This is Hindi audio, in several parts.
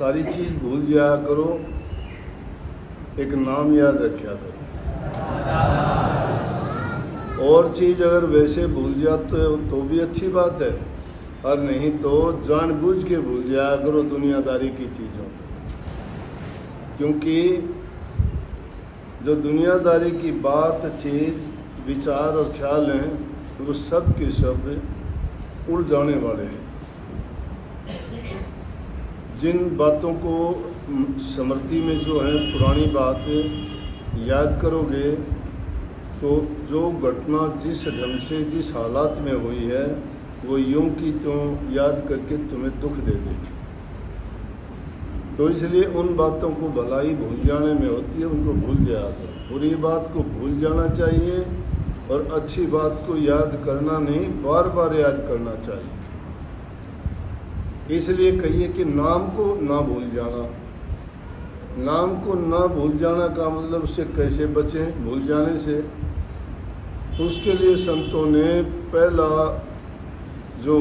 सारी चीज़ भूल जाया करो, एक नाम याद रखा करो। और चीज़ अगर वैसे भूल जाते हो तो भी अच्छी बात है, और नहीं तो जानबूझ के भूल जाया करो दुनियादारी की चीज़ों को, क्योंकि जो दुनियादारी की बात, चीज़, विचार और ख्याल हैं वो सब के सब उड़ जाने वाले हैं। जिन बातों को स्मृति में जो है पुरानी बात याद करोगे तो जो घटना जिस ढंग से जिस हालात में हुई है वो यूं की त्यों याद करके तुम्हें दुख दे देगी। तो इसलिए उन बातों को भलाई भूल जाने में होती है, उनको भूल जाया करो। बुरी बात को भूल जाना चाहिए और अच्छी बात को याद करना नहीं, बार बार याद करना चाहिए। इसलिए कहिए कि नाम को ना भूल जाना। नाम को ना भूल जाना का मतलब उससे कैसे बचें भूल जाने से। उसके लिए संतों ने पहला जो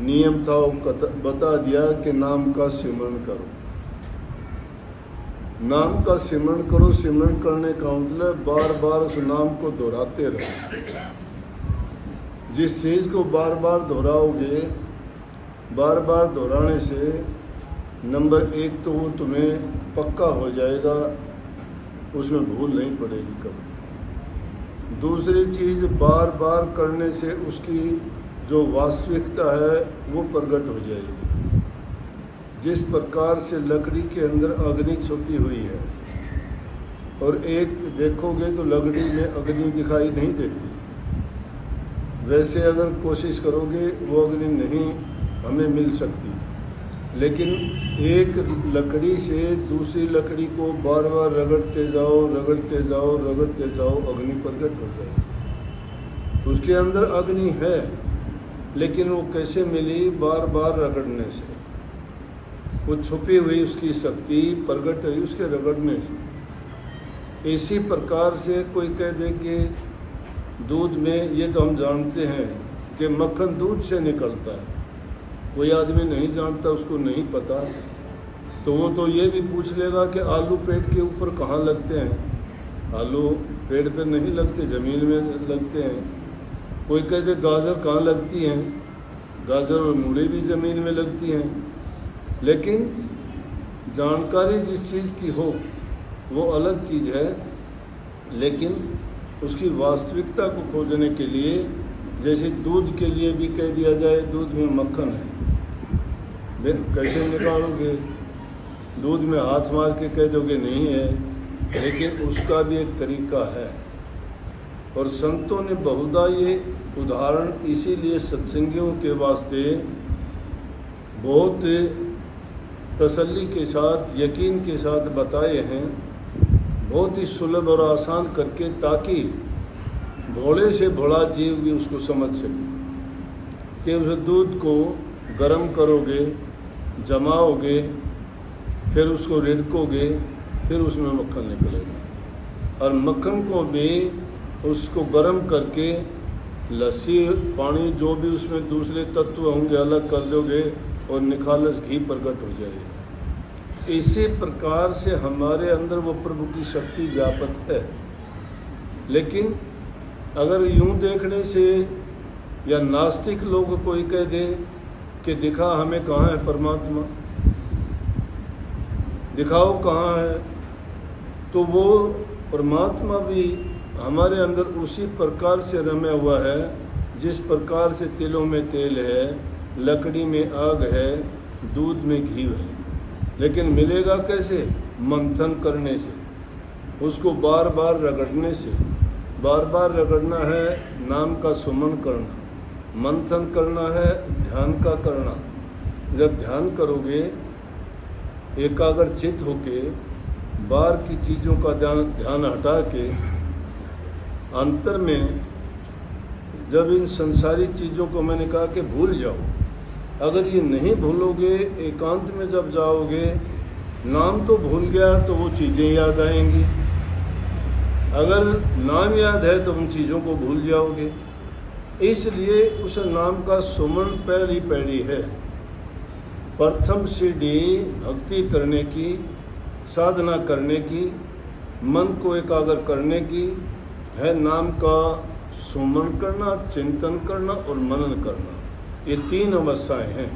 नियम था वो बता दिया कि नाम का सिमरण करो। नाम का सिमरण करो। सिमरण करने का मतलब बार बार उस नाम को दोहराते रहो। जिस चीज़ को बार बार दोहराओगे, बार बार दोहराने से नंबर एक तो वो तुम्हें पक्का हो जाएगा, उसमें भूल नहीं पड़ेगी कभी। दूसरी चीज़, बार बार करने से उसकी जो वास्तविकता है वो प्रकट हो जाएगी। जिस प्रकार से लकड़ी के अंदर अग्नि छुपी हुई है और एक देखोगे तो लकड़ी में अग्नि दिखाई नहीं देती, वैसे अगर कोशिश करोगे वो अग्नि नहीं हमें मिल सकती। लेकिन एक लकड़ी से दूसरी लकड़ी को बार बार रगड़ते जाओ, रगड़ते जाओ, रगड़ते जाओ, अग्नि प्रकट हो जाए। उसके अंदर अग्नि है, लेकिन वो कैसे मिली? बार बार रगड़ने से। वो छुपी हुई उसकी शक्ति प्रकट हुई उसके रगड़ने से। इसी प्रकार से कोई कह दे कि दूध में, ये तो हम जानते हैं कि मक्खन दूध से निकलता है, कोई आदमी नहीं जानता, उसको नहीं पता, तो वो तो ये भी पूछ लेगा कि आलू पेड़ के ऊपर कहाँ लगते हैं। आलू पेड़ पर नहीं लगते, ज़मीन में लगते हैं। कोई कहते गाजर कहाँ लगती हैं, गाजर और मूली भी ज़मीन में लगती हैं। लेकिन जानकारी जिस चीज़ की हो वो अलग चीज़ है, लेकिन उसकी वास्तविकता को खोजने के लिए, जैसे दूध के लिए भी कह दिया जाए दूध में मक्खन है, कैसे निकालोगे? दूध में हाथ मार के कह दोगे नहीं है, लेकिन उसका भी एक तरीका है। और संतों ने बहुधा ये उदाहरण इसीलिए सत्संगियों के वास्ते बहुत तसल्ली के साथ, यकीन के साथ बताए हैं, बहुत ही सुलभ और आसान करके, ताकि भोले से भोला जीव भी उसको समझ सके। कि उस दूध को गर्म करोगे, जमाओगे, फिर उसको रिड़कोगे, फिर उसमें मक्खन निकलेगा। और मक्खन को भी उसको गर्म करके लस्सी, पानी, जो भी उसमें दूसरे तत्व होंगे अलग कर दोगे और निखालस घी प्रकट हो जाएगा। इसी प्रकार से हमारे अंदर वो प्रभु की शक्ति व्यापक है। लेकिन अगर यूं देखने से, या नास्तिक लोग कोई कह दे कि दिखा हमें कहाँ है परमात्मा, दिखाओ कहाँ है, तो वो परमात्मा भी हमारे अंदर उसी प्रकार से रमा हुआ है जिस प्रकार से तिलों में तेल है, लकड़ी में आग है, दूध में घी है। लेकिन मिलेगा कैसे? मंथन करने से, उसको बार बार रगड़ने से। बार बार रगड़ना है, नाम का सुमन करना, मंथन करना है, ध्यान का करना। जब ध्यान करोगे एकाग्र चित्त होके, बाहर की चीज़ों का ध्यान हटा के, अंतर में जब इन संसारी चीज़ों को, मैंने कहा कि भूल जाओ, अगर ये नहीं भूलोगे, एकांत में जब जाओगे, नाम तो भूल गया तो वो चीज़ें याद आएंगी। अगर नाम याद है तो उन चीज़ों को भूल जाओगे। इसलिए उस नाम का सुमन पहली पैड़ी है। प्रथम सीढ़ी भक्ति करने की, साधना करने की, मन को एकाग्र करने की है नाम का सुमन करना, चिंतन करना और मनन करना। ये 3 अवस्थाएं हैं।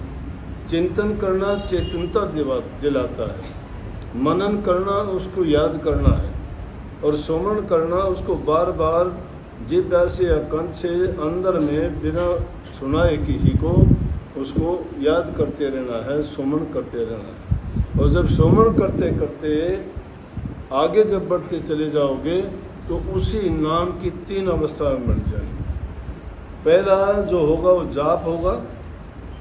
चिंतन करना चेतनता दिलाता है, मनन करना उसको याद करना है, और सुमन करना उसको बार बार जिह्वा से या कंठ से अंदर में बिना सुनाए किसी को उसको याद करते रहना है, सुमन करते रहना है। और जब सुमन करते करते आगे जब बढ़ते चले जाओगे तो उसी नाम की 3 अवस्थाएं बन जाएंगी। पहला जो होगा वो जाप होगा।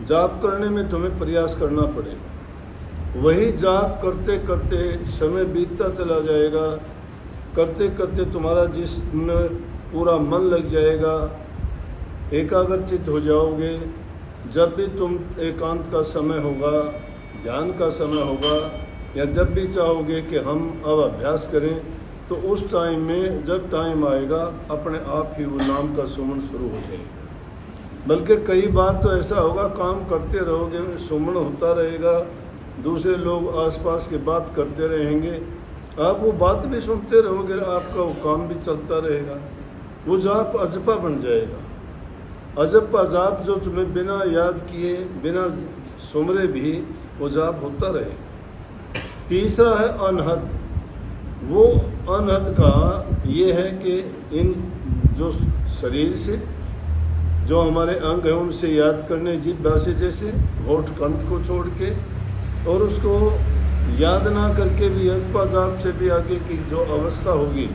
जाप करने में तुम्हें प्रयास करना पड़ेगा। वही जाप करते करते समय बीतता चला जाएगा, करते करते तुम्हारा जिसमें पूरा मन लग जाएगा, एकाग्रचित हो जाओगे। जब भी तुम एकांत का समय होगा, ध्यान का समय होगा, या जब भी चाहोगे कि हम अब अभ्यास करें, तो उस टाइम में जब टाइम आएगा अपने आप ही वो नाम का सुमन शुरू हो जाएगा। बल्कि कई बार तो ऐसा होगा, काम करते रहोगे, सुमन होता रहेगा, दूसरे लोग आसपास की बात करते रहेंगे, आप वो बात भी सुनते रहोगे, आपका वो काम भी चलता रहेगा। वो जाप अजपा बन जाएगा। अजपा जाप जो तुम्हें बिना याद किए, बिना सुमरे भी वो जाप होता रहे। तीसरा है अनहद। वो अनहद का ये है कि इन जो शरीर से जो हमारे अंग हैं उनसे याद करने, जिह्वा से जैसे होठ कंठ को छोड़ के, और उसको याद ना करके भी अजपा जाप से भी आगे की जो अवस्था होगी,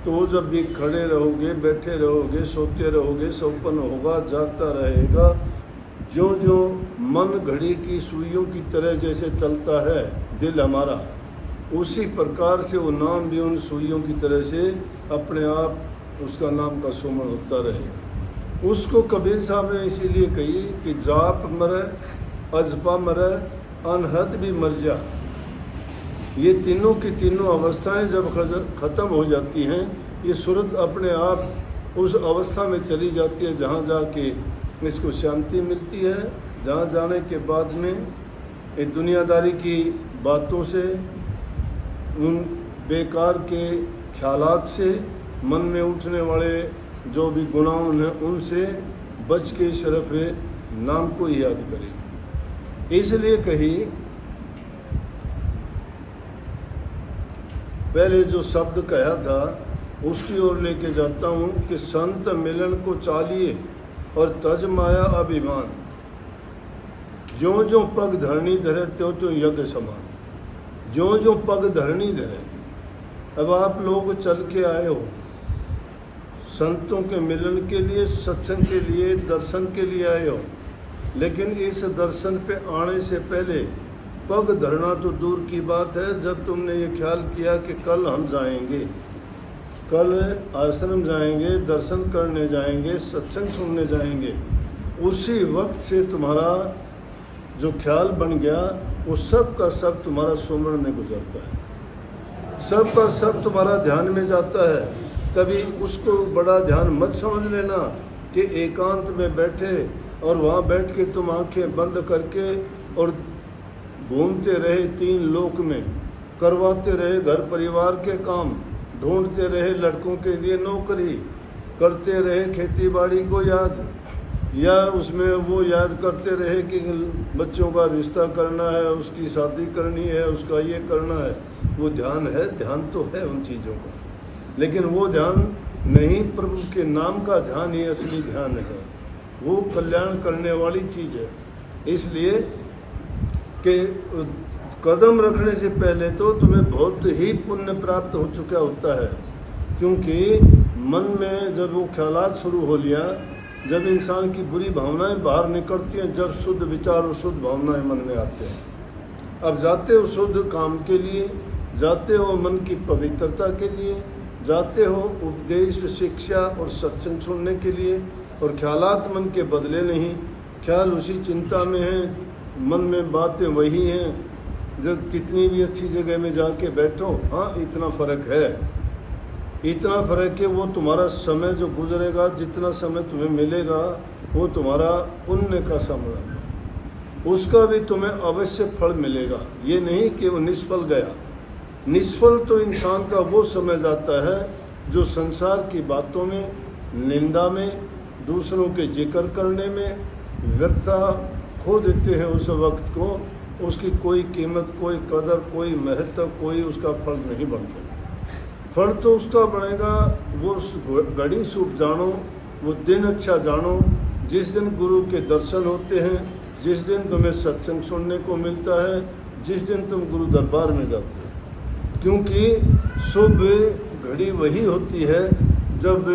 तो वो जब भी खड़े रहोगे, बैठे रहोगे, सोते रहोगे, सपन होगा, जागता रहेगा। जो जो मन घड़ी की सुइयों की तरह जैसे चलता है दिल हमारा, उसी प्रकार से वो नाम भी उन सुइयों की तरह से अपने आप उसका नाम का सुमन होता रहेगा। उसको कबीर साहब ने इसीलिए कही कि जाप मरे, अजपा मरे, अनहद भी मर जा। ये तीनों की तीनों अवस्थाएं जब ख़त्म हो जाती हैं, ये सूरत अपने आप उस अवस्था में चली जाती है जहाँ जाके इसको शांति मिलती है, जहाँ जाने के बाद में ये दुनियादारी की बातों से, उन बेकार के ख्यालात से, मन में उठने वाले जो भी गुनाह हैं उनसे बच के शरफ नाम को याद करें। इसलिए कही पहले जो शब्द कहा था उसकी ओर लेके जाता हूँ कि संत मिलन को चालिए और तज माया अभिमान, जो जो पग धरनी धरे त्यों त्यों यज्ञ समान। जो जो पग धरनी धरे, अब आप लोग चल के आए हो संतों के मिलन के लिए, सत्संग के लिए, दर्शन के लिए आए हो, लेकिन इस दर्शन पे आने से पहले पग धरना तो दूर की बात है। जब तुमने ये ख्याल किया कि कल हम जाएंगे, कल आश्रम जाएंगे, दर्शन करने जाएंगे, सत्संग सुनने जाएंगे, उसी वक्त से तुम्हारा जो ख्याल बन गया वो सब का सब तुम्हारा सुमरण में गुजरता है, सब का सब तुम्हारा ध्यान में जाता है। कभी उसको बड़ा ध्यान मत समझ लेना कि एकांत में बैठे और वहाँ बैठ के तुम आंखें बंद करके और घूमते रहे 3 लोक में, करवाते रहे घर परिवार के काम, ढूंढते रहे लड़कों के लिए नौकरी, करते रहे खेती बाड़ी को याद, या उसमें वो याद करते रहे कि बच्चों का रिश्ता करना है, उसकी शादी करनी है, उसका ये करना है। वो ध्यान है, ध्यान तो है उन चीज़ों का, लेकिन वो ध्यान नहीं, प्रभु के नाम का ध्यान ही असली ध्यान है। वो कल्याण करने वाली चीज़ है। इसलिए कि कदम रखने से पहले तो तुम्हें बहुत ही पुण्य प्राप्त हो चुका होता है, क्योंकि मन में जब वो ख्यालात शुरू हो लिया, जब इंसान की बुरी भावनाएं बाहर निकलती हैं, जब शुद्ध विचार और शुद्ध भावनाएं मन में आते हैं, अब जाते हो शुद्ध काम के लिए, जाते हो मन की पवित्रता के लिए, जाते हो उपदेश, शिक्षा और सत्संग सुनने के लिए, और ख्यालात मन के बदले नहीं, ख्याल उसी चिंता में हैं, मन में बातें वही हैं। जब कितनी भी अच्छी जगह में जाके बैठो, हाँ इतना फ़र्क है, इतना फ़र्क है। वो तुम्हारा समय जो गुजरेगा, जितना समय तुम्हें मिलेगा, वो तुम्हारा पुण्य का समय है। उसका भी तुम्हें अवश्य फल मिलेगा। ये नहीं कि वो निष्फल गया। निष्फल तो इंसान का वो समय जाता है जो संसार की बातों में, निंदा में, दूसरों के जिक्र करने में व्यर्था खो देते हैं। उस वक्त को उसकी कोई कीमत, कोई कदर, कोई महत्व, कोई उसका फल नहीं बनता। फल तो उसका बनेगा वो घड़ी शुभ जानो, वो दिन अच्छा जानो, जिस दिन गुरु के दर्शन होते हैं, जिस दिन तुम्हें सत्संग सुनने को मिलता है, जिस दिन तुम गुरु दरबार में जाते हो। क्योंकि शुभ घड़ी वही होती है जब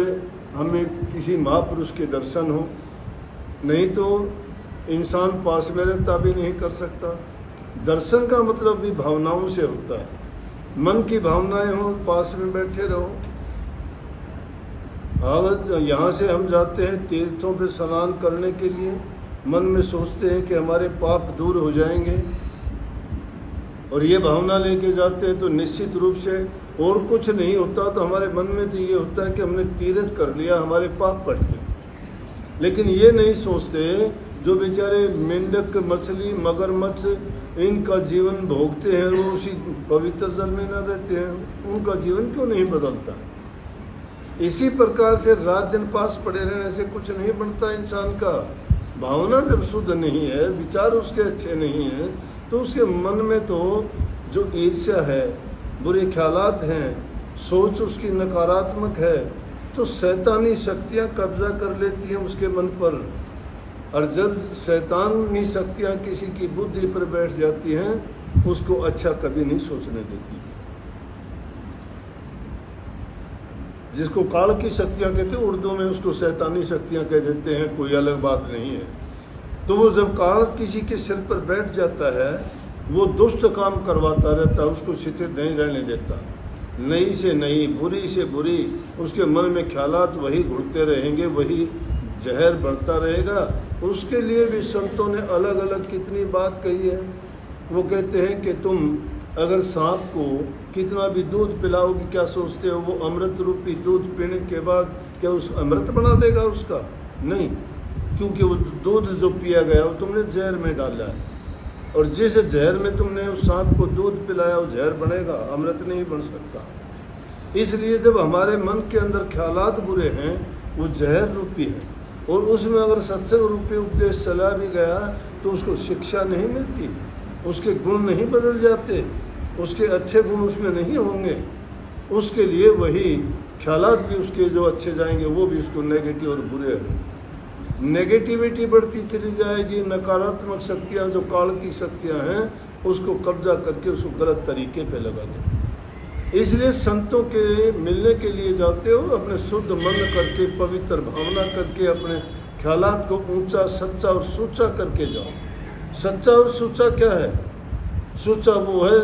हमें किसी महापुरुष के दर्शन हो, नहीं तो इंसान पास में रहता भी नहीं कर सकता। दर्शन का मतलब भी भावनाओं से होता है। मन की भावनाएं हो, पास में बैठे रहो। अगर यहाँ से हम जाते हैं तीर्थों पे स्नान करने के लिए, मन में सोचते हैं कि हमारे पाप दूर हो जाएंगे, और ये भावना लेके जाते हैं, तो निश्चित रूप से और कुछ नहीं होता तो हमारे मन में तो ये होता है कि हमने तीर्थ कर लिया, हमारे पाप कट गए। लेकिन ये नहीं सोचते जो बेचारे मेंढक, मछली, मगरमच्छ इनका जीवन भोगते हैं, वो उसी पवित्र जल में न रहते हैं, उनका जीवन क्यों नहीं बदलता। इसी प्रकार से रात दिन पास पड़े रहने से कुछ नहीं बनता इंसान का। भावना जब शुद्ध नहीं है, विचार उसके अच्छे नहीं हैं, तो उसके मन में तो जो ईर्ष्या है, बुरे ख्यालात हैं, सोच उसकी नकारात्मक है, तो शैतानी शक्तियां कब्जा कर लेती हैं उसके मन पर। और जब शैतानी शक्तियां किसी की बुद्धि पर बैठ जाती हैं, उसको अच्छा कभी नहीं सोचने देती। जिसको काल की शक्तियां कहते हैं, उर्दू में उसको शैतानी शक्तियां कह देते हैं, कोई अलग बात नहीं है। तो वो जब काल किसी के सिर पर बैठ जाता है, वो दुष्ट काम करवाता रहता है, उसको शिथिल नहीं रहने देता। नई से नई, बुरी से बुरी उसके मन में ख्यालात वही घुड़ते रहेंगे, वही जहर बढ़ता रहेगा। उसके लिए भी संतों ने अलग अलग कितनी बात कही है। वो कहते हैं कि तुम अगर सांप को कितना भी दूध पिलाओगे, क्या सोचते हो वो अमृत रूपी दूध पीने के बाद क्या उस अमृत बना देगा उसका? नहीं, क्योंकि वो दूध जो पिया गया वो तुमने जहर में डाला है, और जिस जहर में तुमने उस सांप को दूध पिलाया वो जहर बनेगा, अमृत नहीं बन सकता। इसलिए जब हमारे मन के अंदर ख्यालात बुरे हैं, वो जहर रूपी है, और उसमें अगर सत्संग रूपी उपदेश चला भी गया तो उसको शिक्षा नहीं मिलती, उसके गुण नहीं बदल जाते, उसके अच्छे गुण उसमें नहीं होंगे। उसके लिए वही ख्यालात भी उसके जो अच्छे जाएंगे वो भी उसको नेगेटिव और बुरे होंगे। नेगेटिविटी बढ़ती चली जाएगी, नकारात्मक शक्तियाँ जो काल की शक्तियाँ हैं उसको कब्जा करके उसको गलत तरीके पे लगा दें। इसलिए संतों के मिलने के लिए जाते हो, अपने शुद्ध मन करके, पवित्र भावना करके, अपने ख्यालात को ऊंचा, सच्चा और सुच्चा करके जाओ। सच्चा और सुच्चा क्या है? सुच्चा वो है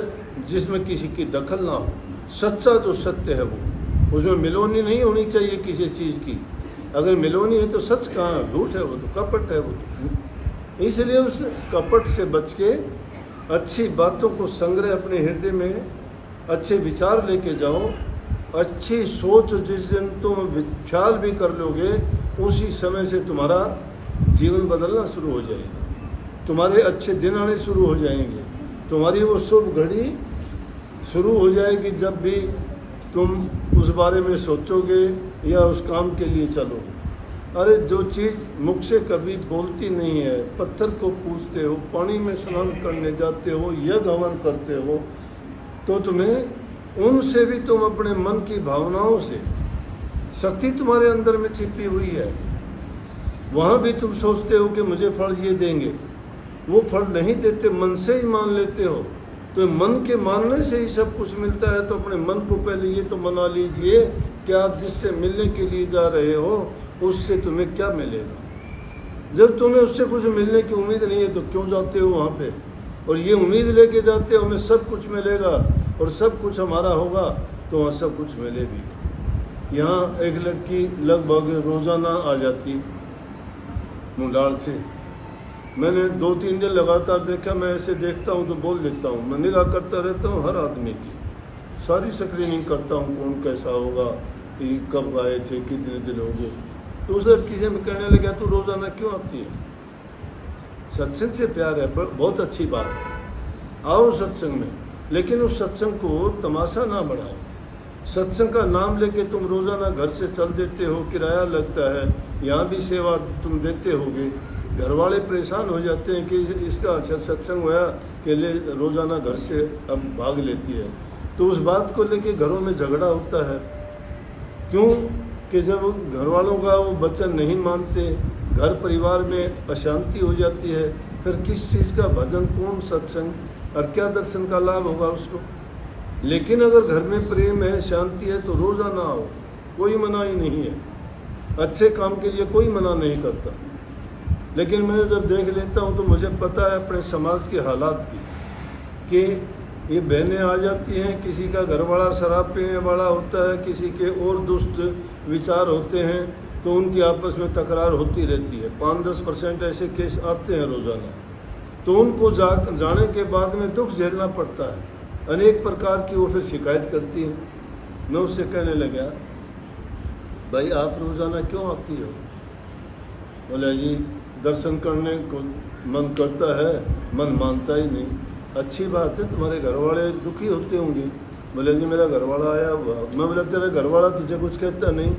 जिसमें किसी की दखल ना हो। सच्चा जो सत्य है वो, उसमें मिलोनी नहीं होनी चाहिए किसी चीज़ की। अगर मिलोनी है तो सच कहाँ? झूठ है वो, तो कपट है वो तो। इसलिए उस कपट से बच के अच्छी बातों को संग्रह अपने हृदय में, अच्छे विचार लेके जाओ। अच्छी सोच जिस दिन तुम ख्याल भी कर लोगे, उसी समय से तुम्हारा जीवन बदलना शुरू हो जाएगा, तुम्हारे अच्छे दिन आने शुरू हो जाएंगे, तुम्हारी वो शुभ घड़ी शुरू हो जाएगी जब भी तुम उस बारे में सोचोगे या उस काम के लिए चलोगे। अरे जो चीज़ मुख से कभी बोलती नहीं है, पत्थर को पूजते हो, पानी में स्नान करने जाते हो, यज्ञ हवन करते हो, तो तुम्हें उनसे भी तुम अपने मन की भावनाओं से, शक्ति तुम्हारे अंदर में छिपी हुई है, वहाँ भी तुम सोचते हो कि मुझे फल ये देंगे, वो फल नहीं देते, मन से ही मान लेते हो। तो मन के मानने से ही सब कुछ मिलता है। तो अपने मन को पहले ये तो मना लीजिए कि आप जिससे मिलने के लिए जा रहे हो उससे तुम्हें क्या मिलेगा। जब तुम्हें उससे कुछ मिलने की उम्मीद नहीं है तो क्यों जाते हो वहाँ पे? और ये उम्मीद लेके जाते हो हमें सब कुछ मिलेगा और सब कुछ हमारा होगा, तो वहाँ सब कुछ मिले भी। यहाँ एक लड़की लगभग रोज़ाना आ जाती मुंडाल से। मैंने 2-3 दिन लगातार देखा। मैं ऐसे देखता हूँ तो बोल देता हूँ, मैं निगाह करता रहता हूँ हर आदमी की, सारी स्क्रीनिंग करता हूँ कौन कैसा होगा, कि कब आए थे, कितने दिन हो गए। तो उस लड़की से मैं कहने लगा तू रोज़ाना क्यों आती है? सत्संग से प्यार है, बहुत अच्छी बात है, आओ सत्संग में, लेकिन उस सत्संग को तमाशा ना बढ़ाओ। सत्संग का नाम लेके तुम रोज़ाना घर से चल देते हो, किराया लगता है, यहाँ भी सेवा तुम देते होगे, घर वाले परेशान हो जाते हैं कि इसका अच्छा सत्संग हुआ कि ले रोज़ाना घर से अब भाग लेती है, तो उस बात को लेके घरों में झगड़ा होता है। क्यों कि जब घर वालों का वो वचन नहीं मानते, घर परिवार में अशांति हो जाती है, फिर किस चीज़ का भजन, कौन सत्संग और क्या दर्शन का लाभ होगा उसको। लेकिन अगर घर में प्रेम है, शांति है, तो रोज़ाना आओ, कोई मना ही नहीं है, अच्छे काम के लिए कोई मना नहीं करता। लेकिन मैं जब देख लेता हूँ तो मुझे पता है अपने समाज के हालात की, कि ये बहनें आ जाती हैं, किसी का घरवाला शराब पीने वाला होता है, किसी के और दुष्ट विचार होते हैं, तो उनकी आपस में तकरार होती रहती है। 5-10% ऐसे केस आते हैं रोज़ाना, तो उनको जाने के बाद में दुख झेलना पड़ता है, अनेक प्रकार की वो फिर शिकायत करती है। मैं उससे कहने लगा, भाई आप रोज़ाना क्यों आती हो? बोले जी दर्शन करने को मन करता है, मन मानता ही नहीं। अच्छी बात है, तुम्हारे घर वाले दुखी होते होंगे। बोले जी मेरा घर वाला आया हुआ। मैं बोला तेरा घर वाला तुझे कुछ कहता नहीं?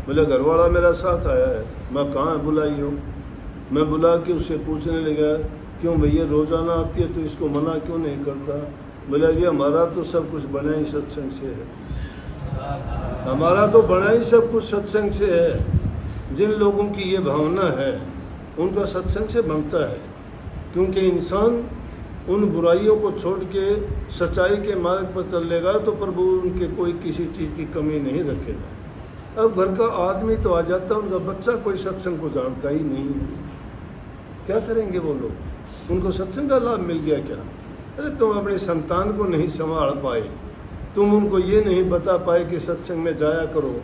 बोले घर वाला मेरा साथ आया है। मैं कहाँ बुलाई हो? मैं बुला के उससे पूछने लगा, क्यों भैया रोज़ाना आती है तो इसको मना क्यों नहीं करता? बोला जी हमारा तो सब कुछ बना ही सत्संग से है, हमारा तो बना ही सब कुछ सत्संग से है। जिन लोगों की ये भावना है उनका सत्संग से बनता है, क्योंकि इंसान उन बुराइयों को छोड़ के सच्चाई के मार्ग पर चलेगा तो प्रभु उनके कोई किसी चीज़ की कमी नहीं रखेगा। अब घर का आदमी तो आ जाता, उनका बच्चा कोई सत्संग को जानता ही नहीं है, क्या करेंगे वो लोग? उनको सत्संग का लाभ मिल गया क्या? अरे तुम अपने संतान को नहीं संभाल पाए, तुम उनको ये नहीं बता पाए कि सत्संग में जाया करो,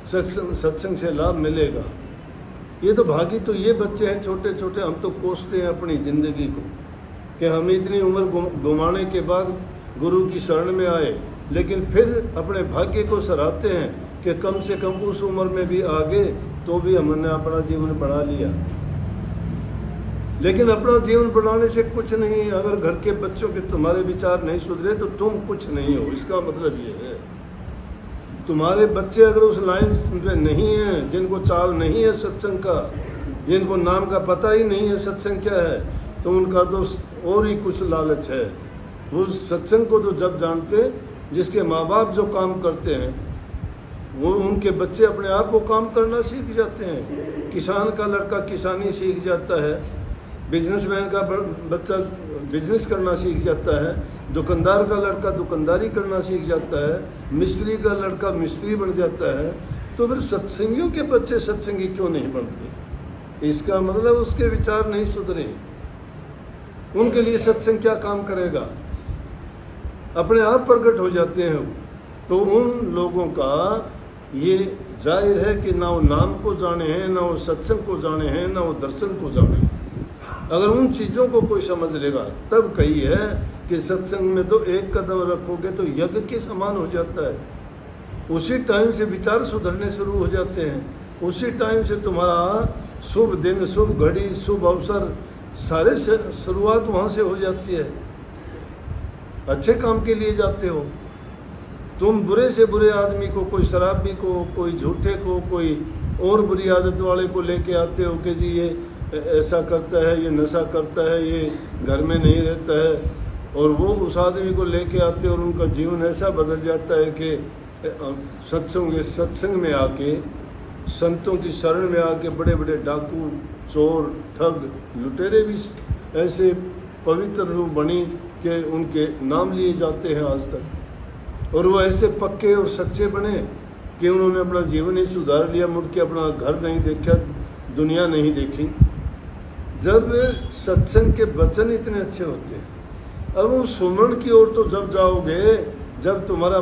सत्संग से लाभ मिलेगा। ये तो भागी तो ये बच्चे हैं छोटे छोटे, हम तो कोसते हैं अपनी ज़िंदगी को कि हम इतनी उम्र गुमाने के बाद गुरु की शरण में आए, लेकिन फिर अपने भाग्य को सराहते हैं कि कम से कम उस उम्र में भी आगे तो भी हमने अपना जीवन बढ़ा लिया। लेकिन अपना जीवन बढ़ाने से कुछ नहीं, अगर घर के बच्चों के तुम्हारे विचार नहीं सुधरे तो तुम कुछ नहीं हो। इसका मतलब ये है, तुम्हारे बच्चे अगर उस लाइन में नहीं है, जिनको चाल नहीं है सत्संग का, जिनको नाम का पता ही नहीं है सत्संग क्या है, तो उनका तो और ही कुछ लालच है। वो सत्संग को तो जब जानते, जिसके माँ बाप जो काम करते हैं वो उनके बच्चे अपने आप वो काम करना सीख जाते हैं। किसान का लड़का किसानी सीख जाता है, बिजनेसमैन का बच्चा बिजनेस करना सीख जाता है, दुकानदार का लड़का दुकानदारी करना सीख जाता है, मिस्त्री का लड़का मिस्त्री बन जाता है। तो फिर सत्संगियों के बच्चे सत्संगी क्यों नहीं बनते? इसका मतलब उसके विचार नहीं सुधरे, उनके लिए सत्संग क्या काम करेगा? अपने आप प्रकट हो जाते हैं। तो उन लोगों का ये जाहिर है कि ना वो नाम को जाने हैं, ना वो सत्संग को जाने हैं, ना वो दर्शन को जाने हैं। अगर उन चीज़ों को कोई समझ लेगा तब कही है कि सत्संग में तो एक कदम रखोगे तो यज्ञ के समान हो जाता है। उसी टाइम से विचार सुधरने शुरू हो जाते हैं, उसी टाइम से तुम्हारा शुभ दिन, शुभ घड़ी, शुभ अवसर सारे शुरुआत वहाँ से हो जाती है। अच्छे काम के लिए जाते हो तुम, बुरे से बुरे आदमी को, कोई शराबी को, कोई झूठे को, कोई और बुरी आदत वाले को लेके आते हो कि जी ये ऐसा करता है, ये नशा करता है, ये घर में नहीं रहता है, और वो उस आदमी को लेके आते और उनका जीवन ऐसा बदल जाता है कि सत्संग में आके, संतों की शरण में आके बड़े बड़े डाकू, चोर, ठग, लुटेरे भी ऐसे पवित्र रूप बनी कि उनके नाम लिए जाते हैं आज तक। और वो ऐसे पक्के और सच्चे बने कि उन्होंने अपना जीवन ही सुधार लिया, मुड़ के अपना घर नहीं देखा, दुनिया नहीं देखी। जब सत्संग के वचन इतने अच्छे होते हैं, अब उस सुमरण की ओर तो जब जाओगे, जब तुम्हारा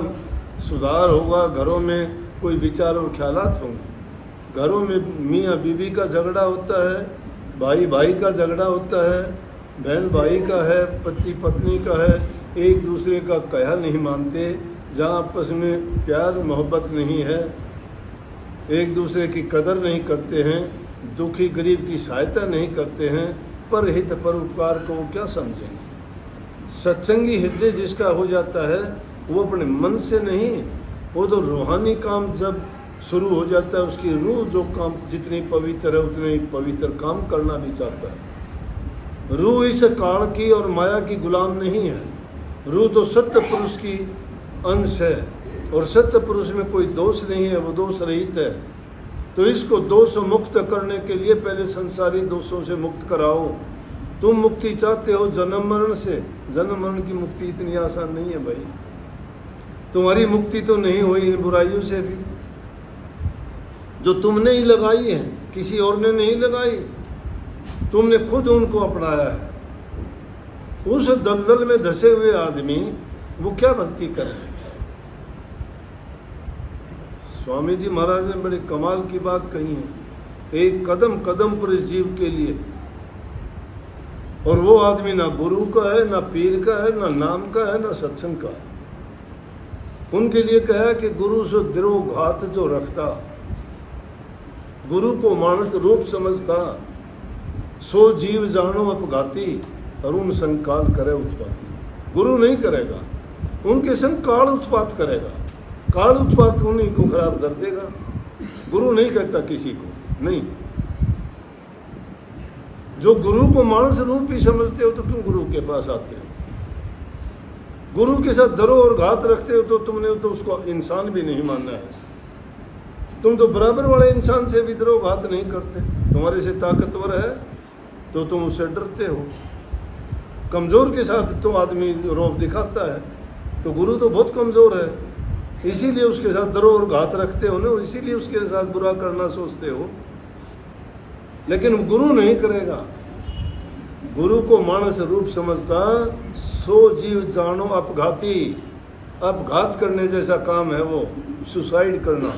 सुधार होगा, घरों में कोई विचार और ख्यालात होंगे। घरों में मियाँ बीवी का झगड़ा होता है, भाई भाई का झगड़ा होता है, बहन भाई का है, पति पत्नी का है, एक दूसरे का कहा नहीं मानते, जहाँ आपस में प्यार मोहब्बत नहीं है, एक दूसरे की कदर नहीं करते हैं, दुखी गरीब की सहायता नहीं करते हैं, पर हित पर उपकार को वो क्या समझेंगे। सत्संगी हृदय जिसका हो जाता है वो अपने मन से नहीं, वो तो रूहानी काम जब शुरू हो जाता है उसकी रूह जो काम जितनी पवित्र है उतने ही पवित्र काम करना भी चाहता है। रूह इस काल की और माया की गुलाम नहीं है। रूह तो सत्य पुरुष की अंश है और सत्य पुरुष में कोई दोष नहीं है, वो दोष रहित है। तो इसको दोष मुक्त करने के लिए पहले संसारी दोषों से मुक्त कराओ। तुम मुक्ति चाहते हो जन्म मरण से, जन्म मरण की मुक्ति इतनी आसान नहीं है भाई। तुम्हारी मुक्ति तो नहीं हुई इन बुराइयों से भी, जो तुमने ही लगाई है, किसी और ने नहीं लगाई, तुमने खुद उनको अपनाया है। उस दलदल में धसे हुए आदमी वो क्या भक्ति करे। स्वामी जी महाराज ने बड़े कमाल की बात कही है, एक कदम कदम पर इस जीव के लिए। और वो आदमी ना गुरु का है, ना पीर का है, ना नाम का है, ना सत्संग का है। उनके लिए कहा कि गुरु से द्रोघात जो रखता, गुरु को मानस रूप समझता, सो जीव जानो अपघाती, अरुण संकाल करे उत्पाती। गुरु नहीं करेगा, उनके संग काल उत्पात करेगा। काल उत्पात उन्हीं को खराब कर देगा। गुरु नहीं कहता किसी को, नहीं। जो गुरु को मानस रूप ही समझते हो तो क्यों गुरु के पास आते हो। गुरु के साथ दरो और घात रखते हो तो तुमने तो उसको इंसान भी नहीं मानना है। तुम तो बराबर वाले इंसान से भी दरो घात नहीं करते। तुम्हारे से ताकतवर है तो तुम उससे डरते हो। कमजोर के साथ तो आदमी रौब दिखाता है। तो गुरु तो बहुत कमजोर है, इसीलिए उसके साथ दरो और घात रखते हो ना, इसीलिए उसके साथ बुरा करना सोचते हो। लेकिन गुरु नहीं करेगा। गुरु को मानस रूप समझता, सो जीव जानो अपघाती। अपघात करने जैसा काम है वो, सुसाइड करना।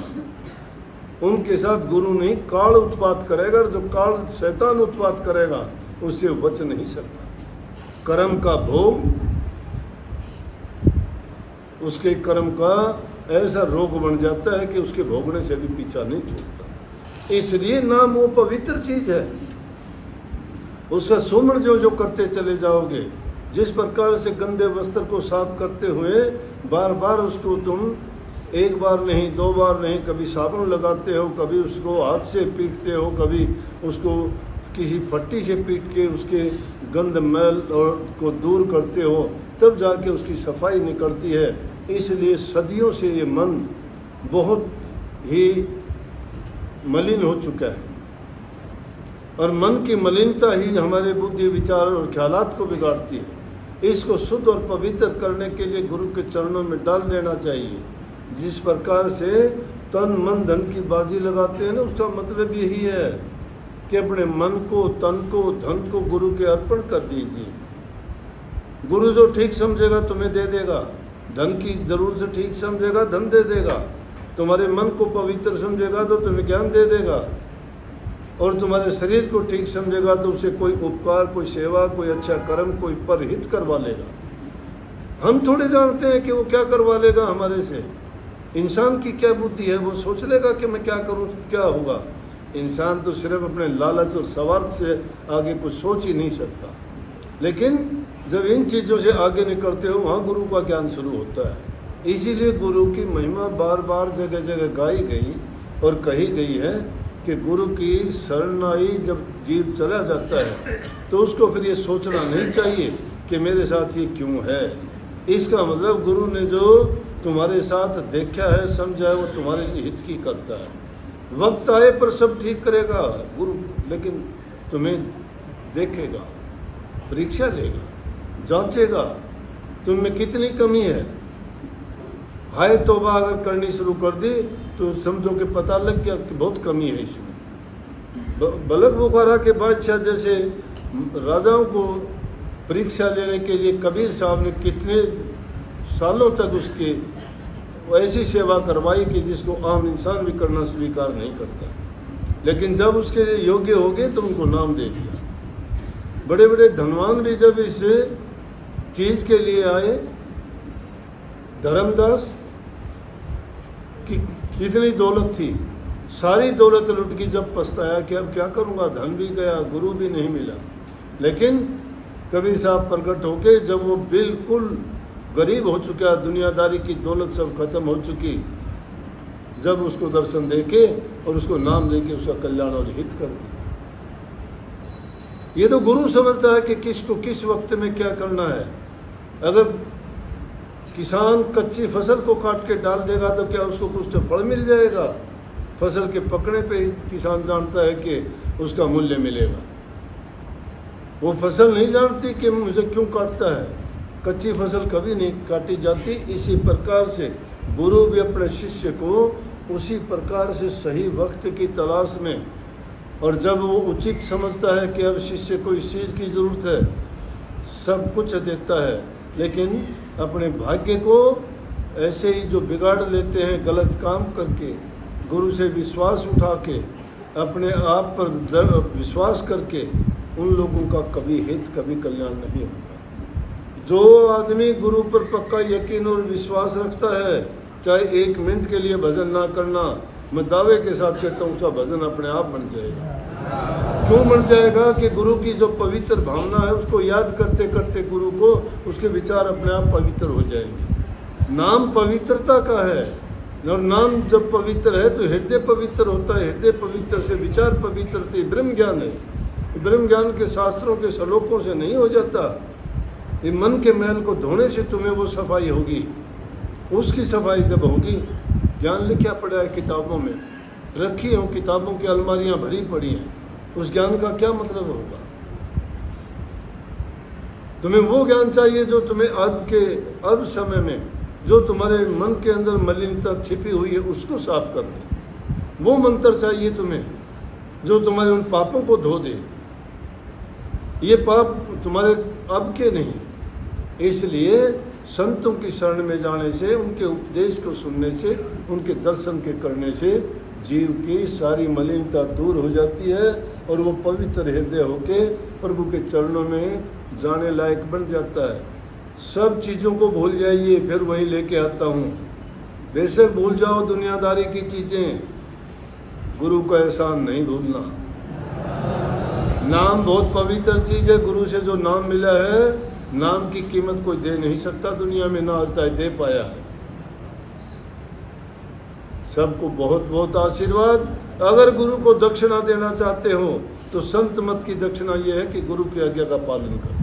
उनके साथ गुरु नहीं, काल उत्पात करेगा। और जो काल शैतान उत्पात करेगा उससे बच नहीं सकता। कर्म का भोग, उसके कर्म का ऐसा रोग बन जाता है कि उसके भोगने से भी पीछा नहीं छूटता। इसलिए नाम वो पवित्र चीज है। उसका सुमरण जो जो करते चले जाओगे, जिस प्रकार से गंदे वस्त्र को साफ करते हुए बार बार उसको तुम एक बार नहीं, दो बार नहीं, कभी साबुन लगाते हो, कभी उसको हाथ से पीटते हो, कभी उसको किसी पट्टी से पीट के उसके गंद मैल और को दूर करते हो, तब जाके उसकी सफाई निकलती है। इसलिए सदियों से ये मन बहुत ही मलिन हो चुका है और मन की मलिनता ही हमारे बुद्धि, विचार और ख्यालात को बिगाड़ती है। इसको शुद्ध और पवित्र करने के लिए गुरु के चरणों में डाल देना चाहिए। जिस प्रकार से तन मन धन की बाजी लगाते हैं ना, उसका मतलब यही है कि अपने मन को, तन को, धन को गुरु के अर्पण कर दीजिए। गुरु जो ठीक समझेगा तुम्हें दे देगा। धन की जरूरत ठीक समझेगा, धन दे देगा। तुम्हारे मन को पवित्र समझेगा तो तुम्हें ज्ञान दे देगा। और तुम्हारे शरीर को ठीक समझेगा तो उसे कोई उपकार, कोई सेवा, कोई अच्छा कर्म, कोई परहित करवा लेगा। हम थोड़े जानते हैं कि वो क्या करवा लेगा हमारे से। इंसान की क्या बुद्धि है, वो सोच लेगा कि मैं क्या करूं क्या होगा। इंसान तो सिर्फ अपने लालच और स्वार्थ से आगे कुछ सोच ही नहीं सकता। लेकिन जब इन चीज़ों से आगे निकलते हो वहाँ गुरु का ज्ञान शुरू होता है। इसीलिए गुरु की महिमा बार बार जगह जगह गाई गई और कही गई है कि गुरु की शरणाई जब जीव चला जाता है तो उसको फिर ये सोचना नहीं चाहिए कि मेरे साथ ये क्यों है। इसका मतलब गुरु ने जो तुम्हारे साथ देखा है, समझा है, वो तुम्हारे हित की करता है। वक्त आए पर सब ठीक करेगा गुरु, लेकिन तुम्हें देखेगा, परीक्षा लेगा, जांचेगा तुम में कितनी कमी है। हाय तौबा अगर करनी शुरू कर दी तो समझो कि पता लग गया कि बहुत कमी है इसमें। बलक बुखारा के बादशाह जैसे राजाओं को परीक्षा लेने के लिए कबीर साहब ने कितने सालों तक उसकी ऐसी सेवा करवाई कि जिसको आम इंसान भी करना स्वीकार नहीं करता। लेकिन जब उसके लिए योग्य हो गए तो उनको नाम दे दिया। बड़े बड़े धनवान भी जब इस चीज के लिए आए, धर्मदास की कितनी दौलत थी, सारी दौलत लुट की, जब पछताया कि अब क्या करूंगा, धन भी गया, गुरु भी नहीं मिला। लेकिन कबीर साहब प्रकट होके जब वो बिल्कुल गरीब हो चुका, दुनियादारी की दौलत सब खत्म हो चुकी, जब उसको दर्शन देके और उसको नाम देके उसका कल्याण और हित कर दिया। ये तो गुरु समझता है कि किसको किस वक्त में क्या करना है। अगर किसान कच्ची फसल को काट के डाल देगा तो क्या उसको कुछ तो फल मिल जाएगा? फसल के पकने पे ही किसान जानता है कि उसका मूल्य मिलेगा। वो फसल नहीं जानती कि मुझे क्यों काटता है। कच्ची फसल कभी नहीं काटी जाती। इसी प्रकार से गुरु भी अपने शिष्य को उसी प्रकार से सही वक्त की तलाश में, और जब वो उचित समझता है कि अब शिष्य को इस चीज़ की ज़रूरत है, सब कुछ देता है। लेकिन अपने भाग्य को ऐसे ही जो बिगाड़ लेते हैं गलत काम करके, गुरु से विश्वास उठा के, अपने आप पर विश्वास करके, उन लोगों का कभी हित कभी कल्याण नहीं होगा। जो आदमी गुरु पर पक्का यकीन और विश्वास रखता है, चाहे 1 मिनट के लिए भजन ना करना, मैं दावे के साथ कहता हूँ उसका भजन अपने आप बन जाएगा। क्यों बन जाएगा? कि गुरु की जो पवित्र भावना है उसको याद करते करते गुरु को उसके विचार अपने आप पवित्र हो जाएंगे। नाम पवित्रता का है, और नाम जब पवित्र है तो हृदय पवित्र होता है। हृदय पवित्र से विचार पवित्रता ब्रह्म ज्ञान है। ब्रह्म ज्ञान के शास्त्रों के श्लोकों से नहीं हो जाता। ये मन के मैल को धोने से तुम्हें वो सफाई होगी। उसकी सफाई जब होगी, ज्ञान लिखा पड़ा है किताबों में, रखी हो, किताबों की अलमारियां भरी पड़ी हैं, उस ज्ञान का क्या मतलब होगा? तुम्हें वो ज्ञान चाहिए जो तुम्हें अब समय में जो तुम्हारे मन के अंदर मलिनता छिपी हुई है उसको साफ कर दे। वो मंत्र चाहिए तुम्हें जो तुम्हारे उन पापों को धो दे। ये पाप तुम्हारे अब के नहीं। इसलिए संतों की शरण में जाने से, उनके उपदेश को सुनने से, उनके दर्शन के करने से जीव की सारी मलिनता दूर हो जाती है और वो पवित्र हृदय होके प्रभु के चरणों में जाने लायक बन जाता है। सब चीज़ों को भूल जाइए, फिर वही लेके आता हूँ। बेशक भूल जाओ दुनियादारी की चीज़ें, गुरु का एहसान नहीं भूलना। नाम बहुत पवित्र चीज़ है। गुरु से जो नाम मिला है, नाम की कीमत कोई दे नहीं सकता दुनिया में, ना आज तक दे पाया है। सबको बहुत बहुत आशीर्वाद। अगर गुरु को दक्षिणा देना चाहते हो तो संत मत की दक्षिणा यह है कि गुरु की आज्ञा का पालन करो।